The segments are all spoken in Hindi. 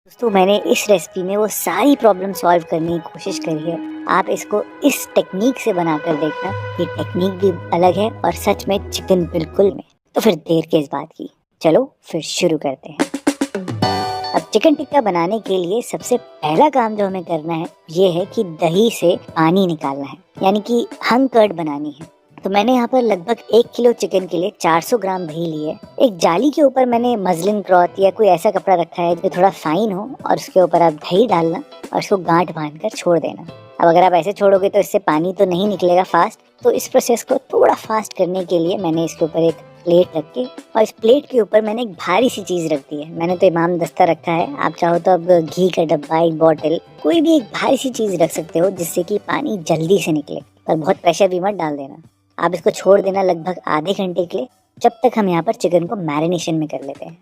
दोस्तों मैंने इस रेसिपी में वो सारी प्रॉब्लम सॉल्व करने की कोशिश करी है। आप इसको इस टेक्निक से बनाकर देखना। ये टेक्निक भी अलग है और सच में चिकन बिल्कुल में। तो फिर देर किस बात की, चलो फिर शुरू करते हैं। अब चिकन टिक्का बनाने के लिए सबसे पहला काम जो हमें करना है ये है कि दही से पानी निकालना है, यानी कि हंग कर्ड बनानी है। तो मैंने यहाँ पर लगभग 1 किलो चिकन के लिए 400 ग्राम दही ली है। एक जाली के ऊपर मैंने मसलिन क्लॉथ या कोई ऐसा कपड़ा रखा है जो थोड़ा फाइन हो और उसके ऊपर आप दही डालना और इसको गांठ बांधकर छोड़ देना। अब अगर आप ऐसे छोड़ोगे तो इससे पानी तो नहीं निकलेगा फास्ट, तो इस प्रोसेस को थोड़ा फास्ट करने के लिए मैंने इसके ऊपर एक प्लेट रख के और इस प्लेट के ऊपर मैंने एक भारी सी चीज रख दी है। मैंने तो इमाम दस्ता रखा है, आप चाहो तो अब घी का डब्बा, एक बॉटल, कोई भी एक भारी सी चीज रख सकते हो जिससे कि पानी जल्दी से निकले, पर बहुत प्रेशर भी मत डाल देना। आप इसको छोड़ देना लगभग आधे घंटे के लिए, जब तक हम यहाँ पर चिकन को मैरिनेशन में कर लेते हैं।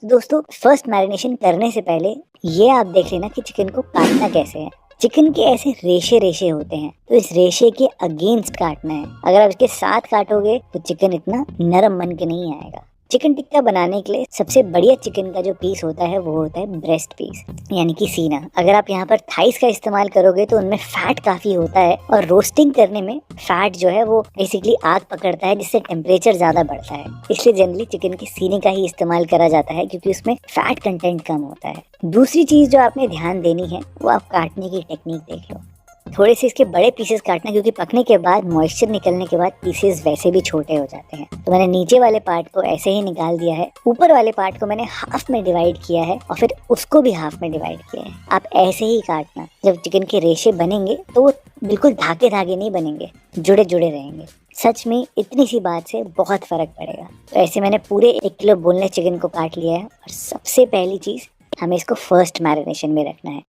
तो दोस्तों फर्स्ट मैरिनेशन करने से पहले ये आप देख लेना कि चिकन को काटना कैसे है। चिकन के ऐसे रेशे रेशे होते हैं, तो इस रेशे के अगेंस्ट काटना है। अगर आप इसके साथ काटोगे तो चिकन इतना नरम बन के नहीं आएगा। चिकन टिक्का बनाने के लिए सबसे बढ़िया चिकन का जो पीस होता है वो होता है ब्रेस्ट पीस, यानी कि सीना। अगर आप यहाँ पर थाइस का इस्तेमाल करोगे तो उनमें फैट काफी होता है और रोस्टिंग करने में फैट जो है वो बेसिकली आग पकड़ता है, जिससे टेम्परेचर ज्यादा बढ़ता है। इसलिए जनरली चिकन के सीने का ही इस्तेमाल करा जाता है क्योंकि उसमें फैट कंटेंट कम होता है। दूसरी चीज जो आपने ध्यान देनी है वो आप काटने की टेक्निक देख लो। थोड़े से इसके बड़े पीसेस काटना, क्योंकि पकने के बाद मॉइस्चर निकलने के बाद पीसेस वैसे भी छोटे हो जाते हैं। तो मैंने नीचे वाले पार्ट को ऐसे ही निकाल दिया है, ऊपर वाले पार्ट को मैंने हाफ में डिवाइड किया है और फिर उसको भी हाफ में डिवाइड किया है। आप ऐसे ही काटना। जब चिकन के रेशे बनेंगे तो वो बिल्कुल धागे धागे नहीं बनेंगे, जुड़े जुड़े रहेंगे। सच में इतनी सी बात से बहुत फर्क पड़ेगा। तो ऐसे मैंने पूरे 1 किलो बोनलेस चिकन को काट लिया है और सबसे पहली चीज हमें इसको फर्स्ट मैरिनेशन में रखना है।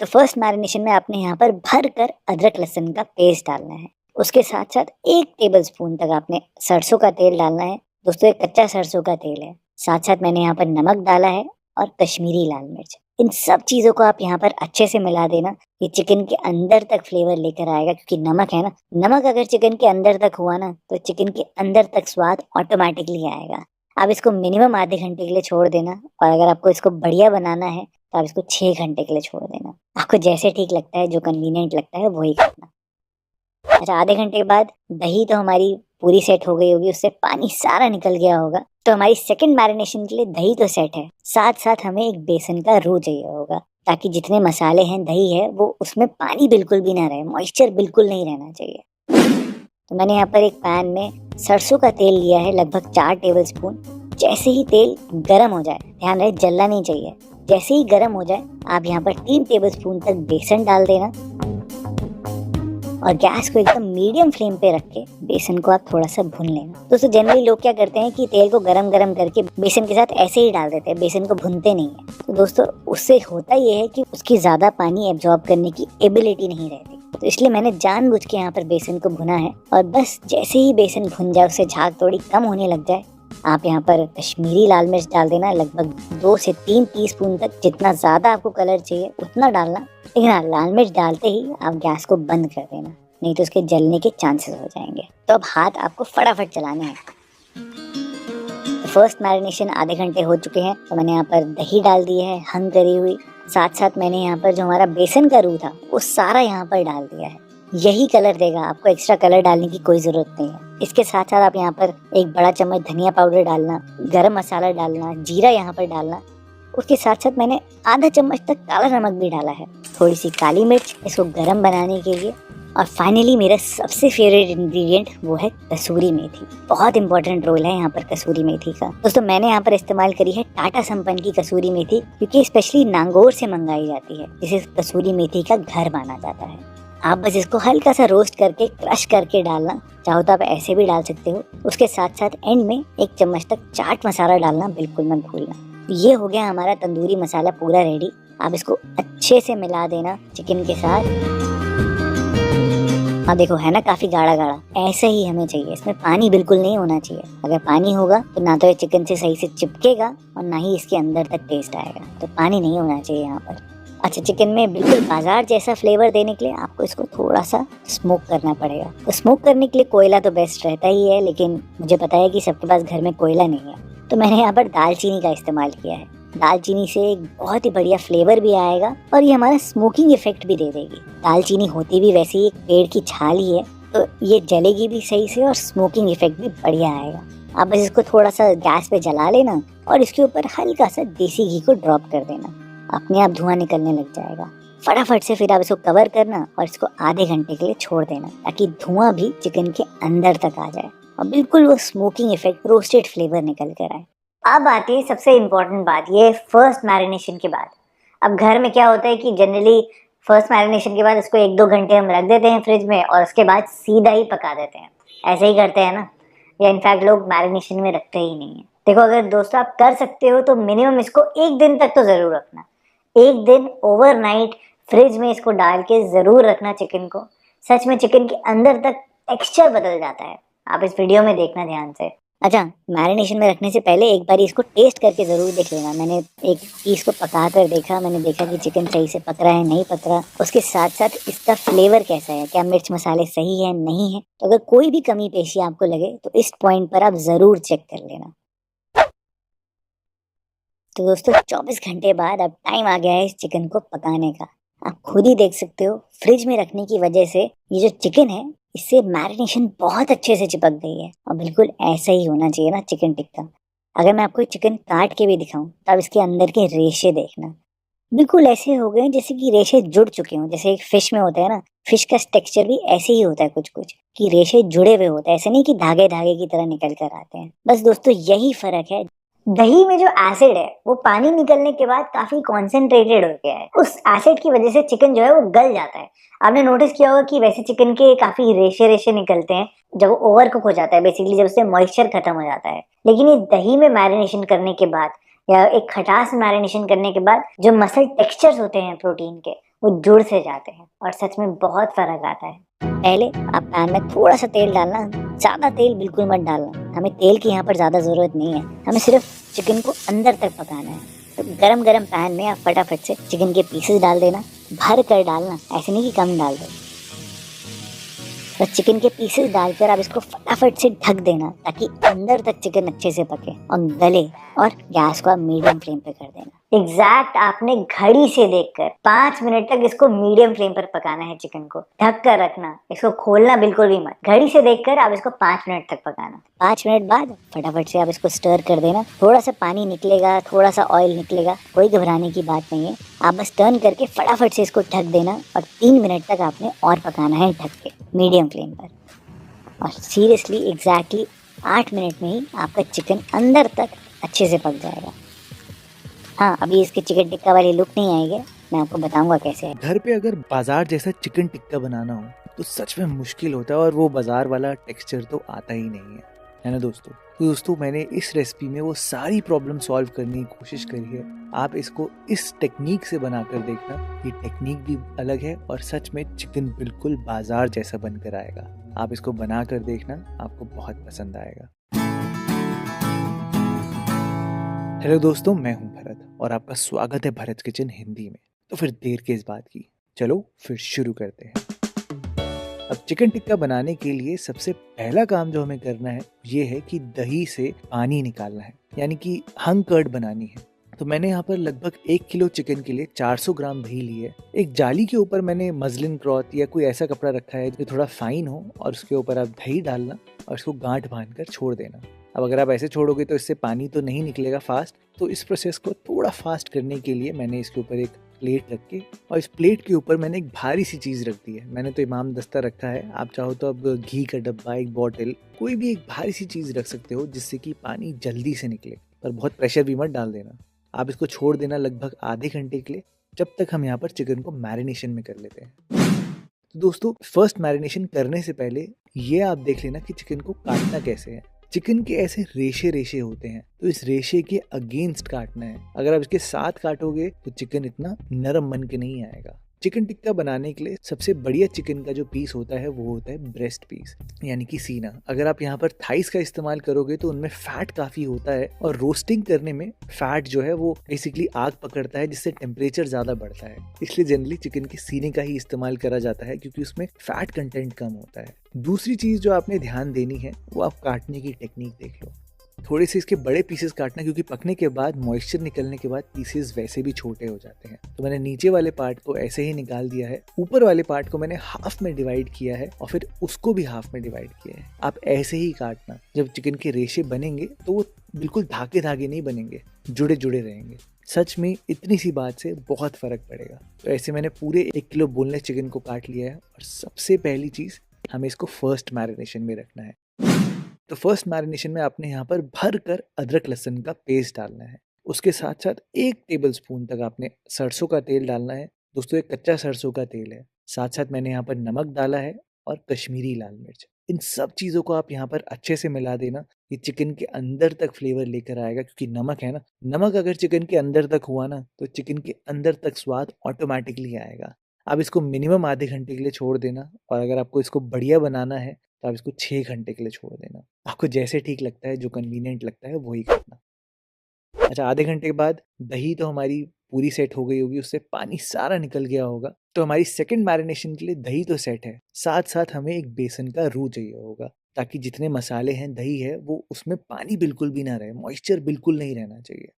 तो फर्स्ट मैरिनेशन में आपने यहाँ पर भर कर अदरक लहसुन का पेस्ट डालना है। उसके साथ साथ 1 टेबलस्पून तक आपने सरसों का तेल डालना है। दोस्तों एक कच्चा सरसों का तेल है। साथ साथ मैंने यहाँ पर नमक डाला है और कश्मीरी लाल मिर्च। इन सब चीजों को आप यहाँ पर अच्छे से मिला देना। ये चिकन के अंदर तक फ्लेवर लेकर आएगा, क्योंकि नमक है ना। नमक अगर चिकन के अंदर तक हुआ ना तो चिकन के अंदर तक स्वाद ऑटोमेटिकली आएगा। आप इसको मिनिमम आधे घंटे के लिए छोड़ देना, और अगर आपको इसको बढ़िया बनाना है तो आप इसको 6 घंटे के लिए छोड़ देना। आपको जैसे ठीक लगता है, जो कन्वीनियंट लगता है वही करना। अच्छा, आधे घंटे के बाद दही तो हमारी पूरी सेट हो गई होगी, उससे पानी सारा निकल गया होगा। तो हमारी सेकंड मैरिनेशन के लिए दही तो सेट है, साथ साथ हमें एक बेसन का रू चाहिए होगा, ताकि जितने मसाले हैं, दही है, वो उसमें पानी बिल्कुल भी ना रहे, मॉइस्चर बिल्कुल नहीं रहना चाहिए। तो मैंने यहाँ पर एक पैन में सरसों का तेल लिया है, लगभग 4 टेबलस्पून। जैसे ही तेल गर्म हो जाए, ध्यान रहे जलना नहीं चाहिए, जैसे ही गर्म हो जाए आप यहाँ पर 3 टेबलस्पून तक बेसन डाल देना और गैस को एकदम मीडियम फ्लेम पे रख के बेसन को आप थोड़ा सा भून लेना। दोस्तों जनरली लोग क्या करते हैं कि तेल को गरम गरम करके बेसन के साथ ऐसे ही डाल देते हैं, बेसन को भूनते नहीं है। तो दोस्तों उससे होता ये है कि उसकी ज्यादा पानी एब्जॉर्ब करने की एबिलिटी नहीं रहती। तो इसलिए मैंने जानबूझ के यहाँ पर बेसन को भुना है, और बस जैसे ही बेसन भुन जाए, उससे झाग थोड़ी कम होने लग जाए, आप यहाँ पर कश्मीरी लाल मिर्च डाल देना, लगभग 2 से 3 टीस्पून तक। जितना ज्यादा आपको कलर चाहिए उतना डालना, लेकिन हाँ, लाल मिर्च डालते ही आप गैस को बंद कर देना, नहीं तो उसके जलने के चांसेस हो जाएंगे। तो अब हाथ आपको फटाफट चलाना है। तो फर्स्ट मैरिनेशन आधे घंटे हो चुके हैं, तो मैंने यहाँ पर दही डाल दी है हंग करी हुई। साथ साथ मैंने यहाँ पर जो हमारा बेसन का रू था वो सारा यहाँ पर डाल दिया है। यही कलर देगा, आपको एक्स्ट्रा कलर डालने की कोई जरूरत नहीं है। इसके साथ साथ आप यहाँ पर 1 बड़ा चम्मच धनिया पाउडर डालना, गरम मसाला डालना, जीरा यहाँ पर डालना। उसके साथ साथ मैंने आधा चम्मच तक काला नमक भी डाला है, थोड़ी सी काली मिर्च इसको गरम बनाने के लिए। और फाइनली मेरा सबसे फेवरेट इंग्रेडिएंट वो है कसूरी मेथी। बहुत इंपॉर्टेंट रोल है यहाँ पर कसूरी मेथी का। दोस्तों मैंने यहाँ पर इस्तेमाल करी है टाटा संपन्न की कसूरी मेथी, क्योंकि स्पेशली नागौर से मंगाई जाती है, जिसे कसूरी मेथी का घर माना जाता है। आप बस इसको हल्का सा रोस्ट करके क्रश करके डालना, चाहो तो आप ऐसे भी डाल सकते हो। उसके साथ साथ एंड में 1 चम्मच तक चाट मसाला डालना बिल्कुल मत भूलना। ये हो गया हमारा तंदूरी मसाला पूरा रेडी। आप इसको अच्छे से मिला देना चिकन के साथ। हाँ देखो, है ना काफी गाढ़ा गाढ़ा, ऐसे ही हमें चाहिए। इसमें पानी बिल्कुल नहीं होना चाहिए। अगर पानी होगा तो ना तो ये चिकन से सही से चिपकेगा और ना ही इसके अंदर तक टेस्ट आएगा। तो पानी नहीं होना चाहिए यहाँ पर। अच्छा, चिकन में बिल्कुल बाजार जैसा फ्लेवर देने के लिए आपको इसको थोड़ा सा स्मोक करना पड़ेगा। तो स्मोक करने के लिए कोयला तो बेस्ट रहता ही है, लेकिन मुझे पता है कि सबके पास घर में कोयला नहीं है, तो मैंने यहाँ पर दालचीनी का इस्तेमाल किया है। दालचीनी से एक बहुत ही बढ़िया फ्लेवर भी आएगा और ये हमारा स्मोकिंग इफेक्ट भी दे देगी। दालचीनी होती भी वैसे ही एक पेड़ की छाल ही है, तो ये जलेगी भी सही से और स्मोकिंग इफेक्ट भी बढ़िया आएगा। आप बस इसको थोड़ा सा गैस पे जला लेना और इसके ऊपर हल्का सा देसी घी को ड्रॉप कर देना, अपने आप धुआं निकलने लग जाएगा। फटाफट से फिर आप इसको कवर करना और इसको आधे घंटे के लिए छोड़ देना ताकि धुआं भी चिकन के अंदर तक आ जाए और बिल्कुल वो स्मोकिंग इफेक्ट, रोस्टेड फ्लेवर निकल कर आए। अब आती है सबसे इम्पोर्टेंट बात, ये फर्स्ट मैरिनेशन के बाद। अब घर में क्या होता है कि जनरली फर्स्ट मैरिनेशन के बाद इसको 1-2 घंटे हम रख देते हैं फ्रिज में और उसके बाद सीधा ही पका देते हैं। ऐसे ही करते हैं ना, या इनफैक्ट लोग मैरिनेशन में रखते ही नहीं है। देखो अगर दोस्तों आप कर सकते हो तो मिनिमम इसको 1 दिन तक तो जरूर रखना। 1 दिन ओवरनाइट फ्रिज में इसको डाल के जरूर रखना चिकन को। सच में चिकन के अंदर तक टेक्सचर बदल जाता है। आप इस वीडियो में देखना ध्यान से। अच्छा, मैरिनेशन में रखने से पहले एक बार इसको टेस्ट करके जरूर देख लेना। मैंने एक पीस को पका कर देखा, मैंने देखा कि चिकन सही से पक रहा है नहीं पक रहा, उसके साथ साथ इसका फ्लेवर कैसा है, क्या मिर्च मसाले सही है नहीं है। तो अगर कोई भी कमी पेशी आपको लगे तो इस पॉइंट पर आप जरूर चेक कर लेना। तो दोस्तों 24 घंटे बाद अब टाइम आ गया है इस चिकन को पकाने का। आप खुद ही देख सकते हो, फ्रिज में रखने की वजह से ये जो चिकन है इससे मैरिनेशन बहुत अच्छे से चिपक गई है और बिल्कुल ऐसा ही होना चाहिए ना चिकन टिक्का। अगर मैं आपको चिकन काट के भी दिखाऊं तब इसके अंदर के रेशे देखना, बिल्कुल ऐसे हो गए जैसे कि रेशे जुड़ चुके हों। जैसे एक फिश में होता है ना, फिश का टेक्सचर भी ऐसे ही होता है कुछ कुछ कि रेशे जुड़े हुए होते हैं, ऐसे नहीं कि धागे धागे की तरह निकल कर आते हैं। बस दोस्तों यही फर्क है। दही में जो एसिड है वो पानी निकलने के बाद काफी कॉन्सेंट्रेटेड हो गया है। उस एसिड की वजह से चिकन जो है वो गल जाता है। आपने नोटिस किया होगा कि वैसे चिकन के काफी रेशे रेशे निकलते हैं जब वो ओवर कुक हो जाता है, बेसिकली जब उससे मॉइस्चर खत्म हो जाता है। लेकिन ये दही में मैरिनेशन करने के बाद या एक खटास मैरिनेशन करने के बाद जो मसल टेक्सचर्स होते हैं प्रोटीन के वो जुड़ से जाते हैं और सच में बहुत फर्क आता है। पहले आप पैन में थोड़ा सा तेल डालना, ज्यादा तेल बिल्कुल मत डालना। हमें तेल की यहाँ पर ज्यादा जरूरत नहीं है, हमें सिर्फ चिकन को अंदर तक पकाना है। तो गरम गरम पैन में आप फटाफट से चिकन के पीसेस डाल देना, भर कर डालना, ऐसे नहीं कि कम डाल दो। और चिकन के पीसेस डालकर आप इसको फटाफट से ढक देना ताकि अंदर तक चिकन अच्छे से पके और गले, और गैस को आप मीडियम फ्लेम पे कर देना। एग्जैक्ट आपने घड़ी से देखकर 5 मिनट तक इसको मीडियम फ्लेम पर पकाना है। चिकन को ढक कर रखना, इसको खोलना बिल्कुल भी मत। घड़ी से देखकर आप इसको 5 मिनट तक पकाना। 5 मिनट बाद फटाफट से आप इसको स्टर कर देना। थोड़ा सा पानी निकलेगा, थोड़ा सा ऑयल निकलेगा, कोई घबराने की बात नहीं है। आप बस टर्न करके फटाफट से इसको ढक देना और 3 मिनट तक आपने और पकाना है ढक के मीडियम फ्लेम पर। और सीरियसली एग्जैक्टली 8 मिनट में ही आपका चिकन अंदर तक अच्छे से पक जाएगा। हाँ, अभी इसके चिकन टिक्का वाली लुक नहीं आएगी, मैं आपको बताऊंगा कैसे है। घर पे अगर बाजार जैसा चिकन टिक्का बनाना हो तो सच में मुश्किल होता है और वो बाजार वाला टेक्सचर तो आता ही नहीं है ना दोस्तों। तो दोस्तों मैंने इस रेसिपी में वो सारी प्रॉब्लम सॉल्व करने की कोशिश करी है। आप इसको इस टेक्निक से बनाकर देखना, ये टेक्निक भी अलग है और सच में चिकन बिल्कुल बाजार जैसा बनकर आएगा। आप इसको बनाकर देखना, आपको बहुत पसंद आएगा। हेलो दोस्तों, मैं हूं भरत और आपका स्वागत है भरत किचन हिंदी में। तो फिर देर किस बात की, चलो फिर शुरू करते हैं। अब चिकन टिक्का बनाने के लिए सबसे पहला काम जो हमें करना है ये है कि दही से पानी निकालना है, यानी कि हंग कर्ड बनानी है। तो मैंने यहाँ पर लगभग 1 किलो चिकन के लिए 400 ग्राम दही ली है। एक जाली के ऊपर मैंने मसलिन क्लॉथ या कोई ऐसा कपड़ा रखा है जो थोड़ा फाइन हो और उसके ऊपर आप दही डालना और इसको गांठ बांधकर छोड़ देना। अब अगर आप ऐसे छोड़ोगे तो इससे पानी तो नहीं निकलेगा फास्ट, तो इस प्रोसेस को थोड़ा फास्ट करने के लिए मैंने इसके ऊपर एक प्लेट रख के, और इस प्लेट के ऊपर मैंने एक भारी सी चीज़ रख दी है। मैंने तो इमाम दस्ता रखा है, आप चाहो तो अब घी का डब्बा, एक बॉटल, कोई भी एक भारी सी चीज़ रख सकते हो जिससे कि पानी जल्दी से निकले, पर बहुत प्रेशर भी मत डाल देना। आप इसको छोड़ देना लगभग आधे घंटे के लिए, जब तक हम यहाँ पर चिकन को मैरिनेशन में कर लेते हैं। तो दोस्तों फर्स्ट मैरिनेशन करने से पहले ये आप देख लेना कि चिकन को काटना कैसे है। चिकन के ऐसे रेशे रेशे होते हैं, तो इस रेशे के अगेंस्ट काटना है। अगर आप इसके साथ काटोगे तो चिकन इतना नरम बन के नहीं आएगा। चिकन टिक्का बनाने के लिए सबसे बढ़िया चिकन का जो पीस होता है वो होता है ब्रेस्ट पीस, यानी कि सीना। अगर आप यहाँ पर थाइस का इस्तेमाल करोगे तो उनमें फैट काफी होता है और रोस्टिंग करने में फैट जो है वो बेसिकली आग पकड़ता है, जिससे टेम्परेचर ज्यादा बढ़ता है। इसलिए जनरली चिकन के सीने का ही इस्तेमाल करा जाता है क्योंकि उसमें फैट कंटेंट कम होता है। दूसरी चीज जो आपने ध्यान देनी है वो आप काटने की टेक्निक देख लो। थोड़े से इसके बड़े पीसेस काटना, क्योंकि पकने के बाद मॉइस्चर निकलने के बाद पीसेस वैसे भी छोटे हो जाते हैं। तो मैंने नीचे वाले पार्ट को ऐसे ही निकाल दिया है, ऊपर वाले पार्ट को मैंने हाफ में डिवाइड किया है और फिर उसको भी हाफ में डिवाइड किया है। आप ऐसे ही काटना, जब चिकन के रेशे बनेंगे तो वो बिल्कुल धागे धागे नहीं बनेंगे, जुड़े जुड़े रहेंगे। सच में इतनी सी बात से बहुत फर्क पड़ेगा। तो ऐसे मैंने पूरे 1 किलो बोनलेस चिकन को काट लिया है और सबसे पहली चीज हमें इसको फर्स्ट मैरिनेशन में रखना है। तो फर्स्ट मैरिनेशन में आपने यहाँ पर भर कर अदरक लहसुन का पेस्ट डालना है। उसके साथ साथ 1 टेबलस्पून तक आपने सरसों का तेल डालना है। दोस्तों, एक कच्चा सरसों का तेल है। साथ साथ मैंने यहाँ पर नमक डाला है और कश्मीरी लाल मिर्च। इन सब चीज़ों को आप यहाँ पर अच्छे से मिला देना। ये चिकन के अंदर तक फ्लेवर लेकर आएगा, क्योंकि नमक है ना, नमक अगर चिकन के अंदर तक हुआ ना तो चिकन के अंदर तक स्वाद ऑटोमेटिकली आएगा। आप इसको मिनिमम आधे घंटे के लिए छोड़ देना, और अगर आपको इसको बढ़िया बनाना है तो आप इसको 6 घंटे के लिए छोड़ देना। आपको जैसे ठीक लगता है, जो कन्वीनियंट लगता है वही करना। अच्छा, आधे घंटे के बाद दही तो हमारी पूरी सेट हो गई होगी, उससे पानी सारा निकल गया होगा। तो हमारी सेकंड मैरिनेशन के लिए दही तो सेट है, साथ साथ हमें एक बेसन का रू चाहिए होगा, ताकि जितने मसाले हैं, दही है, वो उसमें पानी बिल्कुल भी ना रहे, मॉइस्चर बिल्कुल नहीं रहना चाहिए।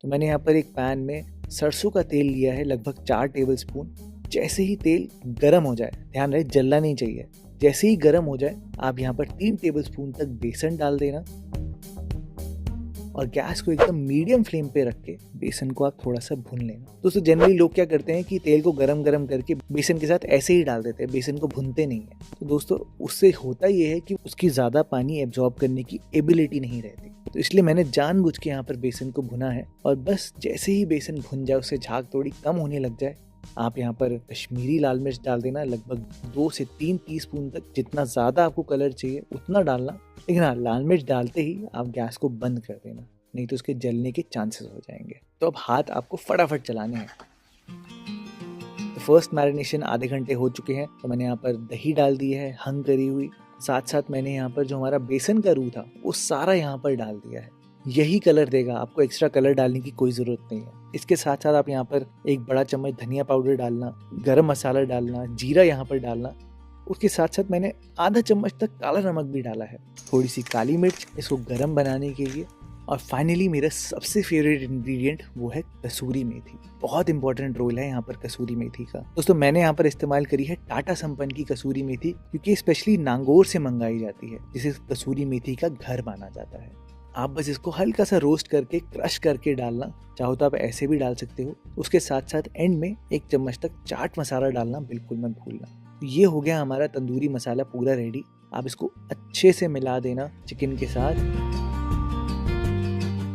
तो मैंने यहाँ पर एक पैन में सरसों का तेल लिया है, लगभग 4 टेबलस्पून। जैसे ही तेल गर्म हो जाए, ध्यान रहे जलना नहीं चाहिए, जैसे ही गर्म हो जाए आप यहाँ पर 3 टेबलस्पून तक बेसन डाल देना और गैस को एकदम मीडियम फ्लेम पे रख के बेसन को आप थोड़ा सा भून लेना। दोस्तों, जनरली लोग क्या करते हैं कि तेल को गरम गरम करके बेसन के साथ ऐसे ही डाल देते हैं, बेसन को भूनते नहीं है। तो दोस्तों, उससे होता ये है कि उसकी ज़्यादा पानी एब्जॉर्ब करने की एबिलिटी नहीं रहती। तो इसलिए मैंने जानबूझ के यहाँ पर बेसन को भुना है, और बस जैसे ही बेसन भुन जाए, उससे झाग थोड़ी कम होने लग जाए, आप यहाँ पर कश्मीरी लाल मिर्च डाल देना, लगभग 2 से 3 टीस्पून तक। जितना ज़्यादा आपको कलर चाहिए उतना डालना, लेकिन हाँ, लाल मिर्च डालते ही आप गैस को बंद कर देना, नहीं तो उसके जलने के चांसेस हो जाएंगे। तो अब हाथ आपको फटाफट चलाने हैं। तो फर्स्ट मैरिनेशन आधे घंटे हो चुके हैं, तो मैंने यहाँ पर दही डाल दी है हंग करी हुई। साथ साथ मैंने यहाँ पर जो हमारा बेसन का रू था वो सारा यहाँ पर डाल दिया है। यही कलर देगा, आपको एक्स्ट्रा कलर डालने की कोई ज़रूरत नहीं है। इसके साथ साथ आप यहाँ पर 1 बड़ा चम्मच धनिया पाउडर डालना, गरम मसाला डालना, जीरा यहाँ पर डालना। उसके साथ साथ मैंने आधा चम्मच तक काला नमक भी डाला है, थोड़ी सी काली मिर्च इसको गरम बनाने के लिए। और फाइनली मेरा सबसे फेवरेट इंग्रेडिएंट वो है कसूरी मेथी। बहुत इंपॉर्टेंट रोल है यहाँ पर कसूरी मेथी का। दोस्तों, मैंने यहाँ पर इस्तेमाल करी है टाटा संपन्न की कसूरी मेथी, क्योंकि स्पेशली नागौर से मंगाई जाती है, जिसे कसूरी मेथी का घर माना जाता है। आप बस इसको हल्का सा रोस्ट करके क्रश करके डालना, चाहो तो आप ऐसे भी डाल सकते हो। उसके साथ साथ एंड में 1 चम्मच तक चाट मसाला डालना बिल्कुल मत भूलना। तो ये हो गया हमारा तंदूरी मसाला पूरा रेडी। आप इसको अच्छे से मिला देना चिकन के साथ।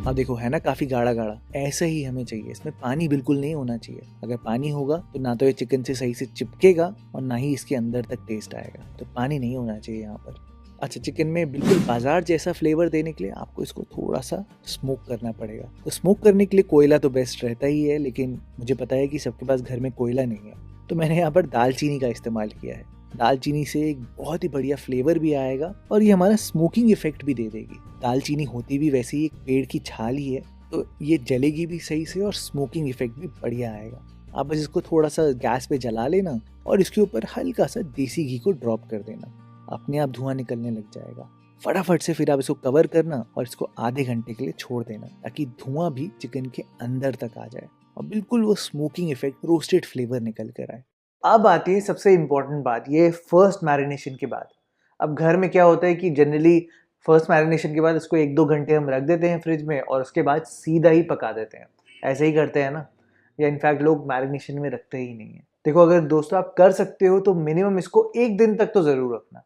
अब देखो, है ना काफ़ी गाढ़ा गाढ़ा, ऐसा ही हमें चाहिए। इसमें पानी बिल्कुल नहीं होना चाहिए। अगर पानी होगा तो ना तो ये चिकन से सही से चिपकेगा और ना ही इसके अंदर तक टेस्ट आएगा। तो पानी नहीं होना चाहिए यहाँ पर। अच्छा, चिकन में बिल्कुल बाजार जैसा फ्लेवर देने के लिए आपको इसको थोड़ा सा स्मोक करना पड़ेगा। तो स्मोक करने के लिए कोयला तो बेस्ट रहता ही है, लेकिन मुझे पता है कि सबके पास घर में कोयला नहीं है, तो मैंने यहाँ पर दालचीनी का इस्तेमाल किया है। दालचीनी से एक बहुत ही बढ़िया फ्लेवर भी आएगा और ये हमारा स्मोकिंग इफेक्ट भी दे देगी। दालचीनी होती भी वैसे ही एक पेड़ की छाल ही है, तो ये जलेगी भी सही से और स्मोकिंग इफेक्ट भी बढ़िया आएगा। आप बस इसको थोड़ा सा गैस पे जला लेना और इसके ऊपर हल्का सा देसी घी को ड्रॉप कर देना, अपने आप धुआं निकलने लग जाएगा। फटाफट से फिर आप इसको कवर करना और इसको आधे घंटे के लिए छोड़ देना, ताकि धुआं भी चिकन के अंदर तक आ जाए और बिल्कुल वो स्मोकिंग इफेक्ट, रोस्टेड फ्लेवर निकल कर आए। अब आती है सबसे इम्पोर्टेंट बात, ये फर्स्ट मैरिनेशन के बाद। अब घर में क्या होता है कि जनरली फर्स्ट मैरिनेशन के बाद इसको 1-2 घंटे हम रख देते हैं फ्रिज में और उसके बाद सीधा ही पका देते हैं। ऐसे ही करते हैं ना, या इनफैक्ट लोग मैरिनेशन में रखते ही नहीं है। देखो, अगर दोस्तों आप कर सकते हो तो मिनिमम इसको 1 दिन तक तो ज़रूर रखना।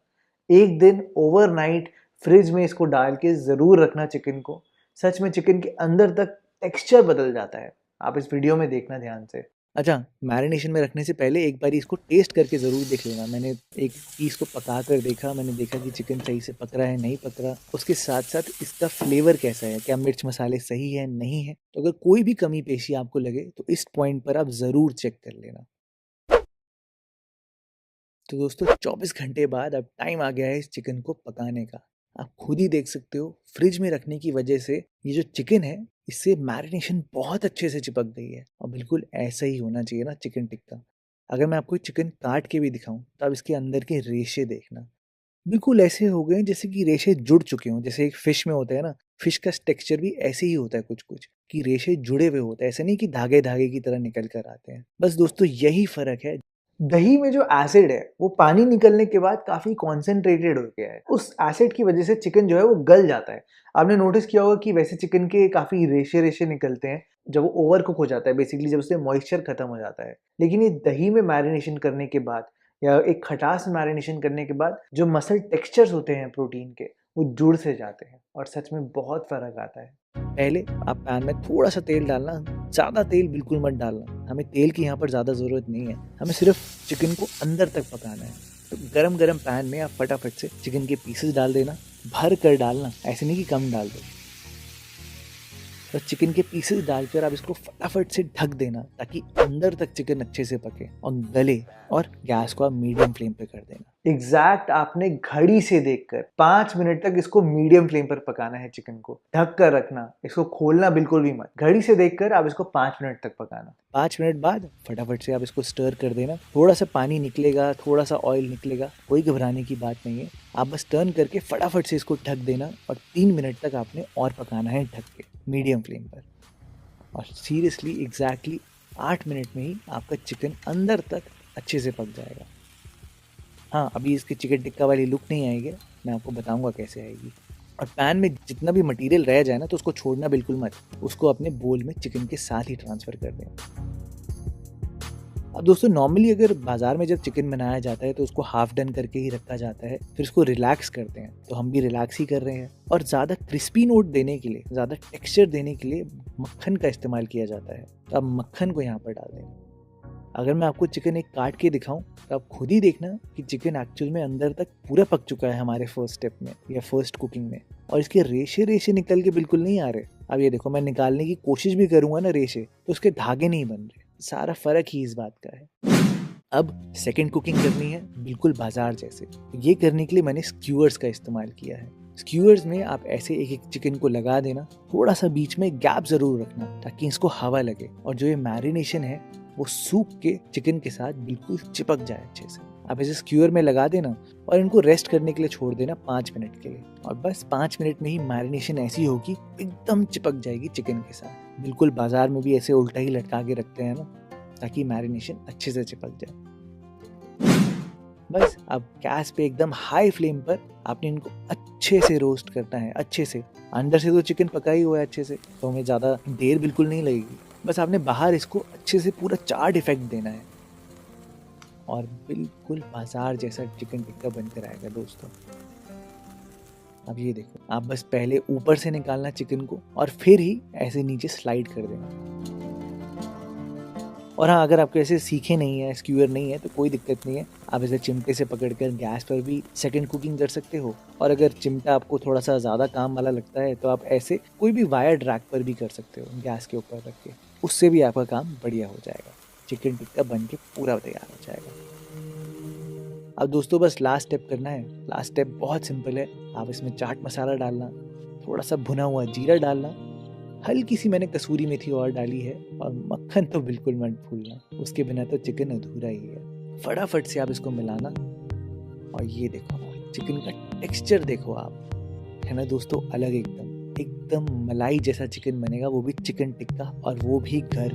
1 दिन ओवरनाइट फ्रिज में इसको डाल के ज़रूर रखना चिकन को। सच में चिकन के अंदर तक टेक्सचर बदल जाता है। आप इस वीडियो में देखना ध्यान से। अच्छा, मैरिनेशन में रखने से पहले एक बार इसको टेस्ट करके ज़रूर देख लेना। मैंने एक पीस को पका कर देखा, मैंने देखा कि चिकन सही से पक रहा है नहीं पक रहा। उसके साथ साथ इसका फ्लेवर कैसा है, क्या मिर्च मसाले सही है नहीं है। तो अगर कोई भी कमी पेशी आपको लगे तो इस पॉइंट पर आप ज़रूर चेक कर लेना। तो दोस्तों, 24 घंटे बाद अब टाइम आ गया है इस चिकन को पकाने का। आप खुद ही देख सकते हो, फ्रिज में रखने की वजह से ये जो चिकन है इससे मैरिनेशन बहुत अच्छे से चिपक गई है और बिल्कुल ऐसा ही होना चाहिए ना चिकन टिक्का। अगर मैं आपको चिकन काट के भी दिखाऊं तो आप इसके अंदर के रेशे देखना, बिल्कुल ऐसे हो गए हैं जैसे कि रेशे जुड़ चुके हों। जैसे एक फिश में होता है ना, फिश का टेक्सचर भी ऐसे ही होता है कुछ कुछ, कि रेशे जुड़े हुए होते हैं, ऐसे नहीं कि धागे धागे की तरह निकल कर आते हैं। बस दोस्तों यही फर्क है। दही में जो एसिड है वो पानी निकलने के बाद काफी कॉन्सेंट्रेटेड हो गया है। उस एसिड की वजह से चिकन जो है वो गल जाता है। आपने नोटिस किया होगा कि वैसे चिकन के काफी रेशे रेशे निकलते हैं जब वो ओवर कुक हो जाता है, बेसिकली जब उससे मॉइस्चर खत्म हो जाता है। लेकिन ये दही में मैरिनेशन करने के बाद या एक खटास में मैरिनेशन करने के बाद जो मसल टेक्सचर्स होते हैं प्रोटीन के, वो जुड़ से जाते हैं और सच में बहुत फर्क आता है। पहले आप पैन में थोड़ा सा तेल डालना, ज़्यादा तेल बिल्कुल मत डालना। हमें तेल की यहाँ पर ज़्यादा ज़रूरत नहीं है, हमें सिर्फ चिकन को अंदर तक पकाना है। तो गरम गरम पैन में आप फटाफट से चिकन के पीसेस डाल देना, भर कर डालना, ऐसे नहीं कि कम डाल दो। और चिकन के पीसेस डालकर आप इसको फटाफट से ढक देना ताकि अंदर तक चिकन अच्छे से पके और गले, और गैस को आप मीडियम फ्लेम पे कर देना। एग्जैक्ट आपने घड़ी से देखकर 5 मिनट तक इसको मीडियम फ्लेम पर पकाना है। चिकन को ढक कर रखना, इसको खोलना बिल्कुल भी मत। घड़ी से देखकर आप इसको 5 मिनट तक पकाना। 5 मिनट बाद फटाफट से आप इसको स्टर कर देना। थोड़ा सा पानी निकलेगा, थोड़ा सा ऑयल निकलेगा, कोई घबराने की बात नहीं है। आप बस टर्न करके फटाफट से इसको ढक देना और 3 मिनट तक आपने और पकाना है ढक के मीडियम फ्लेम पर। और सीरियसली एग्जैक्टली 8 मिनट में ही आपका चिकन अंदर तक अच्छे से पक जाएगा। हाँ, अभी इसकी चिकन टिक्का वाली लुक नहीं आएगी, मैं आपको बताऊंगा कैसे आएगी। और पैन में जितना भी मटेरियल रह जाए ना, तो उसको छोड़ना बिल्कुल मत, उसको अपने बोल में चिकन के साथ ही ट्रांसफ़र कर दें। अब दोस्तों नॉर्मली अगर बाज़ार में जब चिकन बनाया जाता है तो उसको हाफ डन करके ही रखा जाता है, फिर उसको रिलैक्स करते हैं। तो हम भी रिलैक्स ही कर रहे हैं। और ज़्यादा क्रिस्पी नोट देने के लिए, ज़्यादा टेक्सचर देने के लिए मक्खन का इस्तेमाल किया जाता है। तो आप मक्खन को यहाँ पर डाल दें। अगर मैं आपको चिकन एक काट के दिखाऊं तो आप खुद ही देखना कि चिकन एक्चुअल में अंदर तक पूरा पक चुका है हमारे फर्स्ट स्टेप में या फर्स्ट कुकिंग में, और इसके रेशे रेशे निकल के बिल्कुल नहीं आ रहे। अब ये देखो, मैं निकालने की कोशिश भी करूंगा ना रेशे, तो उसके धागे नहीं बन रहे। सारा फर्क ही इस बात का है। अब सेकंड कुकिंग करनी है बिल्कुल बाजार जैसे। ये करने के लिए मैंने स्क्यूअर्स का इस्तेमाल किया है। स्क्यूअर्स में आप ऐसे एक एक चिकन को लगा देना, थोड़ा सा बीच में गैप जरूर रखना ताकि इसको हवा लगे और जो ये मैरिनेशन है वो सूख के चिकन के साथ बिल्कुल चिपक जाए अच्छे से। आप इसे स्क्यूअर में लगा देना और इनको रेस्ट करने के लिए छोड़ देना 5 मिनट के लिए। और बस 5 मिनट में ही मैरिनेशन ऐसी होगी एकदम चिपक जाएगी चिकन के साथ। बिल्कुल बाजार में भी ऐसे उल्टा ही लटका के रखते हैं ना, ताकि मैरिनेशन अच्छे से चिपक जाए। बस अब गैस पे एकदम हाई फ्लेम पर आपने इनको अच्छे से रोस्ट करना है, अच्छे से। अंदर से तो चिकन पका ही हुआ है अच्छे से, तो हमें ज़्यादा देर बिल्कुल नहीं लगेगी। बस आपने बाहर इसको अच्छे से पूरा चाट इफेक्ट देना है और बिल्कुल बाजार जैसा चिकन टिक्का बनकर आएगा दोस्तों। अब ये देखो, आप बस पहले ऊपर से निकालना चिकन को और फिर ही ऐसे नीचे स्लाइड कर देना। और हाँ, अगर आपको ऐसे सीखे नहीं है, स्क्यूअर नहीं है, तो कोई दिक्कत नहीं है। आप इसे चिमटे से पकड़कर गैस पर भी सेकंड कुकिंग कर सकते हो। और अगर चिमटा आपको थोड़ा सा ज़्यादा काम वाला लगता है तो आप ऐसे कोई भी वायर ड्रैग पर भी कर सकते हो गैस के ऊपर रख के। उससे भी आपका काम बढ़िया हो जाएगा। चिकन टिक्का बन के पूरा तैयार हो जाएगा। अब दोस्तों बस लास्ट स्टेप करना है। लास्ट स्टेप बहुत सिंपल है। आप इसमें चाट मसाला डालना, थोड़ा सा भुना हुआ जीरा डालना, हल्की सी मैंने कसूरी मेथी और डाली है, और मक्खन तो बिल्कुल मत भूलना, उसके बिना तो चिकन अधूरा ही है। फटाफट से आप इसको मिलाना और ये देखो चिकन का टेक्सचर देखो आप, है ना दोस्तों, अलग एकदम एकदम मलाई जैसा चिकन बनेगा, वो भी चिकन टिक्का, और वो भी घर।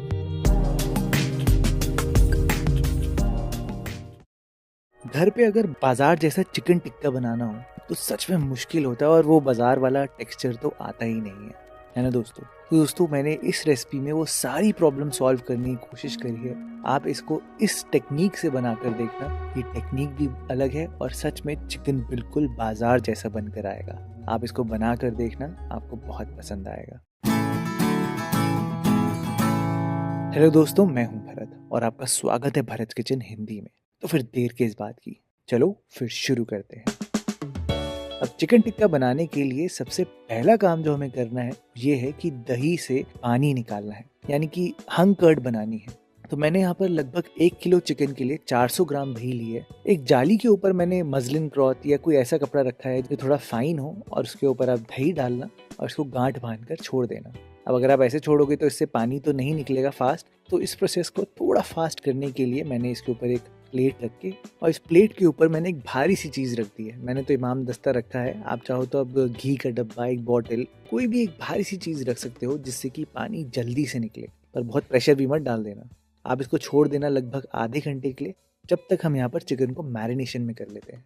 घर पे अगर बाजार जैसा चिकन टिक्का बनाना हो तो सच में मुश्किल होता है, और वो बाजार वाला टेक्सचर तो आता ही नहीं है ना दोस्तों। तो दोस्तों मैंने इस रेसिपी में वो सारी प्रॉब्लम सॉल्व करने की कोशिश करी है। आप इसको इस टेक्निक से बनाकर देखना, ये टेक्निक भी अलग है और सच में चिकन बिल्कुल बाजार जैसा बनकर आएगा। आप इसको बनाकर देखना, आपको बहुत पसंद आएगा। हेलो दोस्तों, मैं हूं भरत और आपका स्वागत है भरत किचन हिंदी में। तो फिर देर किस बात की, चलो फिर शुरू करते हैं। अब चिकन टिक्का बनाने के लिए सबसे पहला काम जो हमें करना है ये है कि दही से पानी निकालना है, यानी कि हंग कर्ड बनानी है। तो मैंने यहाँ पर लगभग 1 किलो चिकन के लिए 400 ग्राम दही ली है। एक जाली के ऊपर मैंने मसलिन क्लॉथ या कोई ऐसा कपड़ा रखा है जो थोड़ा फाइन हो, और उसके ऊपर आप दही डालना और इसको गांठ बांधकर छोड़ देना। अब अगर आप ऐसे छोड़ोगे तो इससे पानी तो नहीं निकलेगा फास्ट, तो इस प्रोसेस को थोड़ा फास्ट करने के लिए मैंने इसके ऊपर एक प्लेट रख के, और इस प्लेट के ऊपर मैंने एक भारी सी चीज़ रख दी है। मैंने तो इमाम दस्ता रखा है, आप चाहो तो अब घी का डब्बा, एक बॉटल, कोई भी एक भारी सी चीज़ रख सकते हो जिससे कि पानी जल्दी से निकले, पर बहुत प्रेशर भी मत डाल देना। आप इसको छोड़ देना लगभग आधे घंटे के लिए, जब तक हम यहाँ पर चिकन को मैरिनेशन में कर लेते हैं।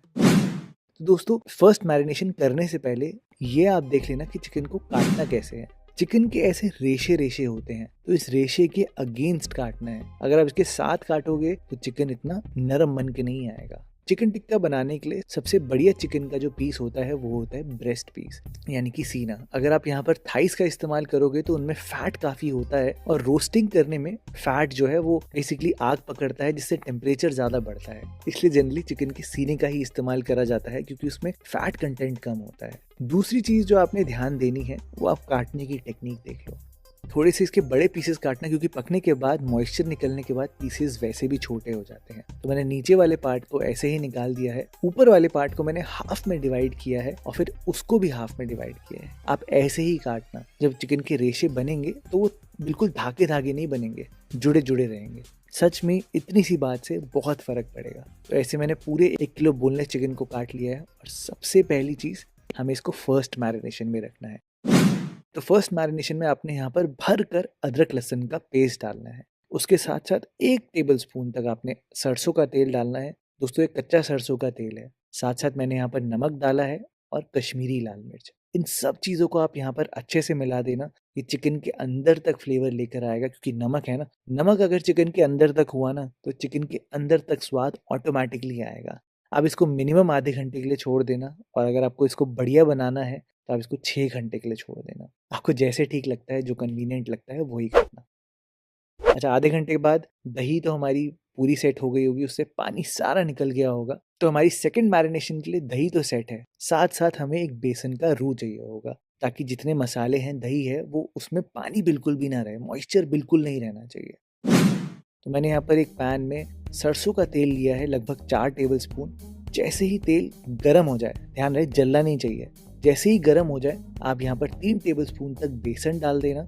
तो दोस्तों, फर्स्ट मैरिनेशन करने से पहले ये आप देख लेना कि चिकन को काटना कैसे है। चिकन के ऐसे रेशे रेशे होते हैं, तो इस रेशे के अगेंस्ट काटना है। अगर आप इसके साथ काटोगे तो चिकन इतना नरम बन के नहीं आएगा। चिकन टिक्का बनाने के लिए सबसे बढ़िया चिकन का जो पीस होता है वो होता है ब्रेस्ट पीस, यानी कि सीना। अगर आप यहाँ पर थाइस का इस्तेमाल करोगे तो उनमें फैट काफी होता है, और रोस्टिंग करने में फैट जो है वो बेसिकली आग पकड़ता है, जिससे टेम्परेचर ज्यादा बढ़ता है। इसलिए जनरली चिकन के सीने का ही इस्तेमाल करा जाता है, क्योंकि उसमें फैट कंटेंट कम होता है। दूसरी चीज जो आपने ध्यान देनी है वो आप काटने की टेक्निक देख लो। थोड़े से इसके बड़े पीसेस काटना, क्योंकि पकने के बाद मॉइस्चर निकलने के बाद पीसेस वैसे भी छोटे हो जाते हैं। तो मैंने नीचे वाले पार्ट को ऐसे ही निकाल दिया है, ऊपर वाले पार्ट को मैंने हाफ में डिवाइड किया है और फिर उसको भी हाफ में डिवाइड किया है। आप ऐसे ही काटना। जब चिकन के रेशे बनेंगे तो वो बिल्कुल धागे धागे नहीं बनेंगे, जुड़े जुड़े रहेंगे। सच में इतनी सी बात से बहुत फर्क पड़ेगा। तो ऐसे मैंने पूरे 1 किलो बोनलेस चिकन को काट लिया है, और सबसे पहली चीज हमें इसको फर्स्ट मैरिनेशन में रखना है। तो फर्स्ट मैरिनेशन में आपने यहाँ पर भर कर अदरक लहसुन का पेस्ट डालना है। उसके साथ साथ 1 टेबलस्पून तक आपने सरसों का तेल डालना है। दोस्तों, ये कच्चा सरसों का तेल है। साथ साथ मैंने यहाँ पर नमक डाला है और कश्मीरी लाल मिर्च। इन सब चीज़ों को आप यहाँ पर अच्छे से मिला देना। ये चिकन के अंदर तक फ्लेवर लेकर आएगा, क्योंकि नमक है ना। नमक अगर चिकन के अंदर तक हुआ ना तो चिकन के अंदर तक स्वाद ऑटोमेटिकली आएगा। आप इसको मिनिमम आधे घंटे के लिए छोड़ देना, और अगर आपको इसको बढ़िया बनाना है तो आप इसको 6 घंटे के लिए छोड़ देना। आपको जैसे ठीक लगता है, जो कन्वीनियंट लगता है वही करना। अच्छा, आधे घंटे के बाद दही तो हमारी पूरी सेट हो गई होगी, उससे पानी सारा निकल गया होगा। तो हमारी सेकंड मैरिनेशन के लिए दही तो सेट है, साथ साथ हमें एक बेसन का रू चाहिए होगा, ताकि जितने मसाले हैं, दही है, वो उसमें पानी बिल्कुल भी ना रहे, मॉइस्चर बिल्कुल नहीं रहना चाहिए। तो मैंने यहाँ पर एक पैन में सरसों का तेल लिया है, लगभग 4 टेबलस्पून। जैसे ही तेल गर्म हो जाए, ध्यान रहे जलना नहीं चाहिए, जैसे ही गर्म हो जाए आप यहाँ पर 3 टेबलस्पून तक बेसन डाल देना,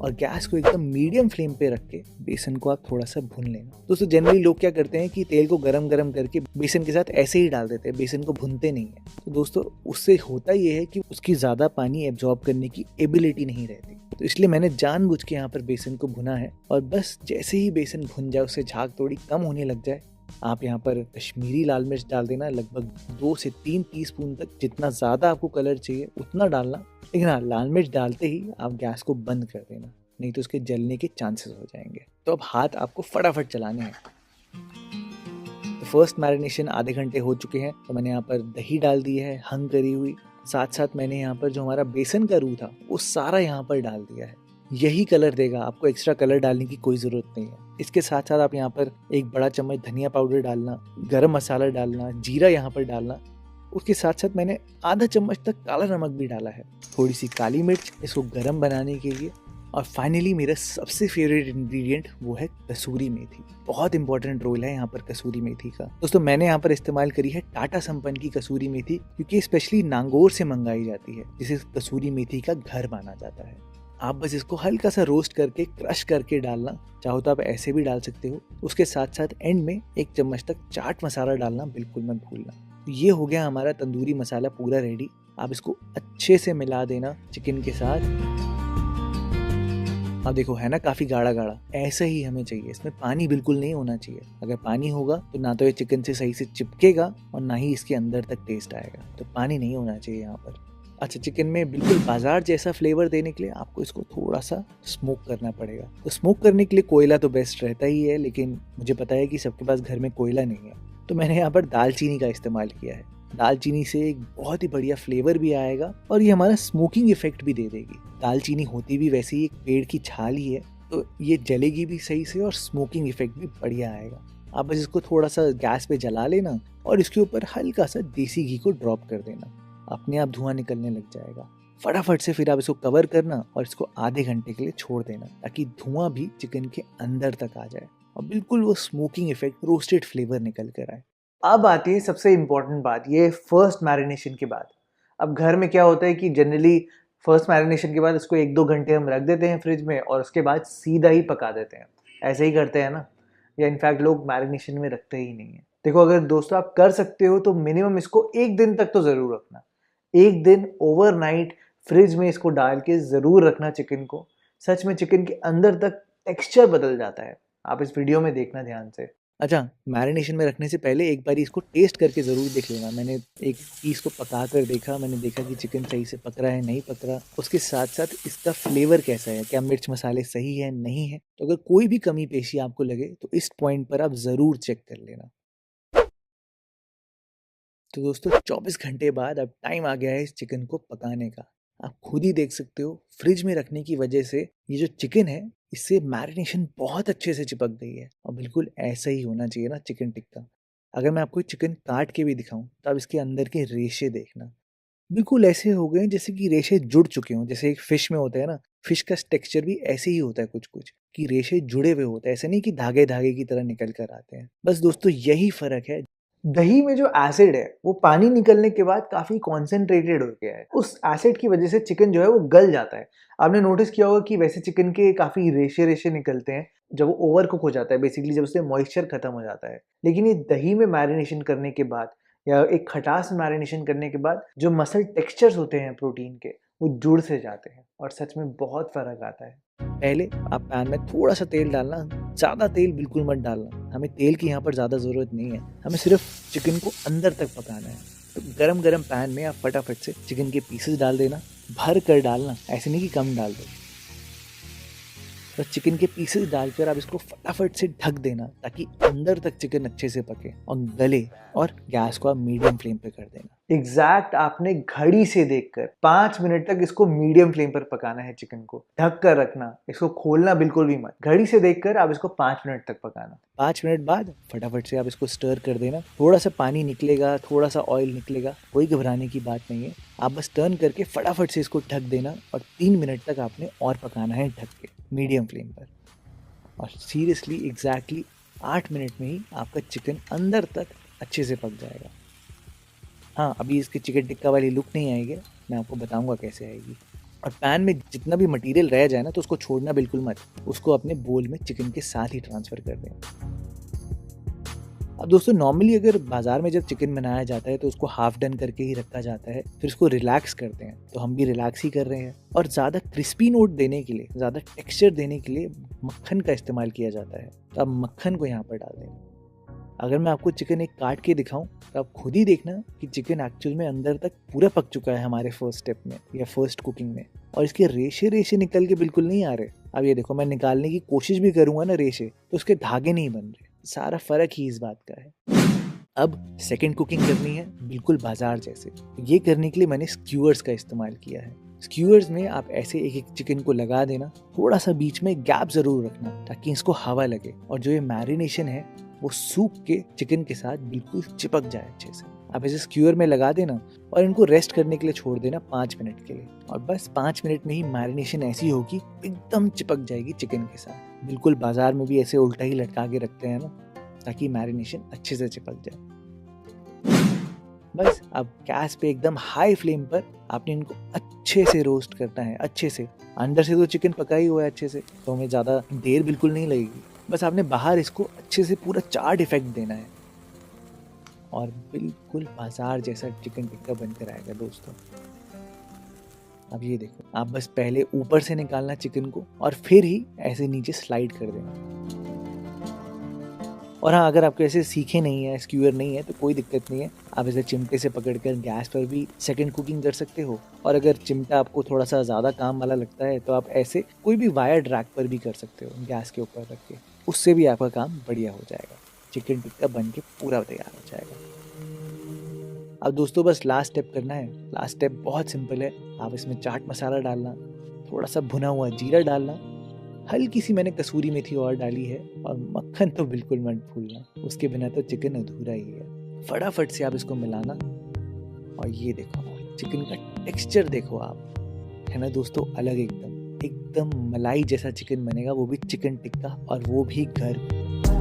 और गैस को एकदम मीडियम फ्लेम पे रख के बेसन को आप थोड़ा सा भून लेना। दोस्तों, जनरली लोग क्या करते हैं कि तेल को गरम गरम करके बेसन के साथ ऐसे ही डाल देते हैं, बेसन को भूनते नहीं है। तो दोस्तों, उससे होता ये है कि उसकी ज़्यादा पानी एब्जॉर्ब करने की एबिलिटी नहीं रहती। तो इसलिए मैंने जानबूझ के यहाँ पर बेसन को भुना है, और बस जैसे ही बेसन भुन जाए, उससे झाग थोड़ी कम होने लग जाए, आप यहाँ पर कश्मीरी लाल मिर्च डाल देना, लगभग 2 से 3 टीस्पून तक। जितना ज़्यादा आपको कलर चाहिए उतना डालना, लेकिन हाँ, लाल मिर्च डालते ही आप गैस को बंद कर देना, नहीं तो उसके जलने के चांसेस हो जाएंगे। तो अब हाथ आपको फटाफट चलाने हैं। तो फर्स्ट मैरिनेशन आधे घंटे हो चुके हैं, तो मैंने यहाँ पर दही डाल दी है हंग करी हुई। साथ साथ मैंने यहाँ पर जो हमारा बेसन का रू था वो सारा यहाँ पर डाल दिया है। यही कलर देगा, आपको एक्स्ट्रा कलर डालने की कोई ज़रूरत नहीं है। इसके साथ साथ आप यहाँ पर 1 बड़ा चम्मच धनिया पाउडर डालना, गरम मसाला डालना, जीरा यहाँ पर डालना। उसके साथ साथ मैंने आधा चम्मच तक काला नमक भी डाला है, थोड़ी सी काली मिर्च इसको गरम बनाने के लिए। और फाइनली मेरा सबसे फेवरेट इंग्रेडिएंट वो है कसूरी मेथी। बहुत इंपॉर्टेंट रोल है यहाँ पर कसूरी मेथी का। दोस्तों, मैंने यहाँ पर इस्तेमाल करी है टाटा संपन्न की कसूरी मेथी, क्योंकि स्पेशली नागौर से मंगाई जाती है, जिसे कसूरी मेथी का घर माना जाता है। आप बस इसको हल्का सा रोस्ट करके, क्रश करके डालना, चाहो तो आप ऐसे भी डाल सकते हो। उसके साथ साथ एंड में 1 चम्मच तक चाट मसाला डालना बिल्कुल मत भूलना। तो ये हो गया हमारा तंदूरी मसाला पूरा रेडी। आप इसको अच्छे से मिला देना चिकन के साथ। अब देखो, है ना काफ़ी गाढ़ा गाढ़ा, ऐसा ही हमें चाहिए। इसमें पानी बिल्कुल नहीं होना चाहिए। अगर पानी होगा तो ना तो ये चिकन से सही से चिपकेगा और ना ही इसके अंदर तक टेस्ट आएगा। तो पानी नहीं होना चाहिए यहाँ पर। अच्छा, चिकन में बिल्कुल बाजार जैसा फ्लेवर देने के लिए आपको इसको थोड़ा सा स्मोक करना पड़ेगा। तो स्मोक करने के लिए कोयला तो बेस्ट रहता ही है, लेकिन मुझे पता है कि सबके पास घर में कोयला नहीं है, तो मैंने यहाँ पर दालचीनी का इस्तेमाल किया है। दालचीनी से एक बहुत ही बढ़िया फ्लेवर भी आएगा, और ये हमारा स्मोकिंग इफेक्ट भी दे देगी। दालचीनी होती भी वैसे ही एक पेड़ की छाल ही है, तो ये जलेगी भी सही से और स्मोकिंग इफेक्ट भी बढ़िया आएगा। आप बस इसको थोड़ा सा गैस पे जला लेना, और इसके ऊपर हल्का सा देसी घी को ड्रॉप कर देना, अपने आप धुआं निकलने लग जाएगा। फटाफट से फिर आप इसको कवर करना और इसको आधे घंटे के लिए छोड़ देना, ताकि धुआं भी चिकन के अंदर तक आ जाए और बिल्कुल वो स्मोकिंग इफेक्ट, रोस्टेड फ्लेवर निकल कर आए। अब आती है सबसे इम्पोर्टेंट बात, ये फर्स्ट मैरिनेशन के बाद। अब घर में क्या होता है कि जनरली फर्स्ट मैरिनेशन के बाद इसको 1-2 घंटे हम रख देते हैं फ्रिज में, और उसके बाद सीधा ही पका देते हैं। ऐसे ही करते हैं ना। या इनफैक्ट लोग मैरिनेशन में रखते ही नहीं है। देखो अगर दोस्तों आप कर सकते हो तो मिनिमम इसको 1 दिन तक तो ज़रूर रखना। 1 दिन ओवरनाइट फ्रिज में इसको डाल के ज़रूर रखना चिकन को। सच में चिकन के अंदर तक टेक्सचर बदल जाता है। आप इस वीडियो में देखना ध्यान से। अच्छा, मैरिनेशन में रखने से पहले एक बार इसको टेस्ट करके ज़रूर देख लेना। मैंने एक पीस को पका कर देखा, मैंने देखा कि चिकन सही से पक रहा है नहीं पक रहा, उसके साथ साथ इसका फ्लेवर कैसा है, क्या मिर्च मसाले सही है नहीं है। तो अगर कोई भी कमी पेशी आपको लगे तो इस पॉइंट पर आप ज़रूर चेक कर लेना। तो दोस्तों 24 घंटे बाद अब टाइम आ गया है इस चिकन को पकाने का। आप खुद ही देख सकते हो फ्रिज में रखने की वजह से ये जो चिकन है इससे मैरिनेशन बहुत अच्छे से चिपक गई है। और बिल्कुल ऐसा ही होना चाहिए ना चिकन टिक्का। अगर मैं आपको चिकन काट के भी दिखाऊं तो आप इसके अंदर के रेशे देखना, बिल्कुल ऐसे हो गए जैसे कि रेशे जुड़ चुके हों। जैसे एक फिश में होता है ना, फिश का टेक्सचर भी ऐसे ही होता है कुछ कुछ, कि रेशे जुड़े हुए होते हैं, ऐसे नहीं कि धागे धागे की तरह निकल कर आते हैं। बस दोस्तों यही फर्क है। दही में जो एसिड है वो पानी निकलने के बाद काफी कॉन्सेंट्रेटेड हो गया है। उस एसिड की वजह से चिकन जो है वो गल जाता है। आपने नोटिस किया होगा कि वैसे चिकन के काफी रेशे रेशे निकलते हैं जब वो ओवर कुक हो जाता है, बेसिकली जब उससे मॉइस्चर खत्म हो जाता है। लेकिन ये दही में मैरिनेशन करने के बाद या एक खटास मैरिनेशन करने के बाद जो मसल टेक्सचर्स होते हैं प्रोटीन के वो जुड़ से जाते हैं और सच में बहुत फर्क आता है। पहले आप पैन में थोड़ा सा तेल डालना, ज़्यादा तेल बिल्कुल मत डालना। हमें तेल की यहाँ पर ज़्यादा ज़रूरत नहीं है, हमें सिर्फ चिकन को अंदर तक पकाना है। तो गरम गरम पैन में आप फटाफट से चिकन के पीसेस डाल देना, भर कर डालना, ऐसे नहीं कि कम डाल दो। तो चिकन के पीसेस डालकर आप इसको फटाफट से ढक देना ताकि अंदर तक चिकन अच्छे से पके और गले, और गैस को आप मीडियम फ्लेम पे कर देना। एग्जैक्ट आपने घड़ी से देखकर 5 मिनट तक इसको मीडियम फ्लेम पर पकाना है। चिकन को ढक कर रखना, इसको खोलना बिल्कुल भी मत। घड़ी से देखकर आप इसको 5 मिनट तक पकाना। 5 मिनट बाद फटाफट से आप इसको स्टर कर देना। थोड़ा सा पानी निकलेगा, थोड़ा सा ऑयल निकलेगा, कोई घबराने की बात नहीं है। आप बस टर्न करके फटाफट से इसको ढक देना और 3 मिनट तक आपने और पकाना है ढक के मीडियम फ्लेम पर। और सीरियसली एग्जैक्टली 8 मिनट में ही आपका चिकन अंदर तक अच्छे से पक जाएगा। हाँ, अभी इसकी चिकन टिक्का वाली लुक नहीं आएगी, मैं आपको बताऊंगा कैसे आएगी। और पैन में जितना भी मटेरियल रह जाए ना तो उसको छोड़ना बिल्कुल मत, उसको अपने बोल में चिकन के साथ ही ट्रांसफ़र कर दें। अब दोस्तों नॉर्मली अगर बाज़ार में जब चिकन बनाया जाता है तो उसको हाफ डन करके ही रखा जाता है, फिर उसको रिलैक्स करते हैं। तो हम भी रिलैक्स ही कर रहे हैं और ज़्यादा क्रिस्पी नोट देने के लिए, ज़्यादा टेक्सचर देने के लिए मक्खन का इस्तेमाल किया जाता है। तो आप मक्खन को यहाँ पर डाल दें। अगर मैं आपको चिकन एक काट के दिखाऊं तो आप खुद ही देखना कि चिकन एक्चुअल में अंदर तक पूरा पक चुका है हमारे फर्स्ट स्टेप में या फर्स्ट कुकिंग में, और इसके रेशे रेशे निकल के बिल्कुल नहीं आ रहे। अब ये देखो, मैं निकालने की कोशिश भी करूंगा ना रेशे, तो उसके धागे नहीं बन रहे। सारा फर्क ही इस बात का है। अब सेकंड कुकिंग करनी है बिल्कुल बाजार जैसे। ये करने के लिए मैंने स्क्यूअर्स का इस्तेमाल किया है। स्क्यूअर्स में आप ऐसे एक एक चिकन को लगा देना, थोड़ा सा बीच में गैप जरूर रखना ताकि इसको हवा लगे और जो ये मैरिनेशन है वो सूख के चिकन के साथ बिल्कुल चिपक जाए अच्छे से। आप इसे स्क्यूअर में लगा देना और इनको रेस्ट करने के लिए छोड़ देना 5 मिनट के लिए। और बस 5 मिनट में ही मैरिनेशन ऐसी होगी एकदम चिपक जाएगी चिकन के साथ। बिल्कुल बाजार में भी ऐसे उल्टा ही लटका के रखते हैं ना, ताकि मैरिनेशन अच्छे से चिपक जाए। बस अब गैस पे एकदम हाई फ्लेम पर आपने इनको अच्छे से रोस्ट करना है, अच्छे से। अंदर से तो चिकन पका ही हुआ है अच्छे से, तो हमें ज़्यादा देर बिल्कुल नहीं लगेगी। बस आपने बाहर इसको अच्छे से पूरा चाट इफेक्ट देना है और बिल्कुल बाजार जैसा चिकन टिक्का बनकर आएगा दोस्तों। अब ये देखो, आप बस पहले ऊपर से निकालना चिकन को और फिर ही ऐसे नीचे स्लाइड कर देना। और हाँ, अगर आपको ऐसे सीखे नहीं है, स्क्यूअर नहीं है, तो कोई दिक्कत नहीं है। आप इसे चिमटे से पकड़कर गैस पर भी सेकंड कुकिंग कर सकते हो। और अगर चिमटा आपको थोड़ा सा ज़्यादा काम वाला लगता है तो आप ऐसे कोई भी वायर ड्रैग पर भी कर सकते हो गैस के ऊपर रख के, उससे भी आपका काम बढ़िया हो जाएगा। चिकन टिक्का बन के पूरा तैयार हो जाएगा। अब दोस्तों बस लास्ट स्टेप करना है। लास्ट स्टेप बहुत सिंपल है। आप इसमें चाट मसाला डालना, थोड़ा सा भुना हुआ जीरा डालना, हल्की सी मैंने कसूरी मेथी और डाली है, और मक्खन तो बिल्कुल मत भूलना, उसके बिना तो चिकन अधूरा ही है। फटाफट से आप इसको मिलाना और ये देखो चिकन का टेक्सचर देखो आप, है ना दोस्तों, अलग एकदम एकदम मलाई जैसा चिकन बनेगा, वो भी चिकन टिक्का, और वो भी घर पे।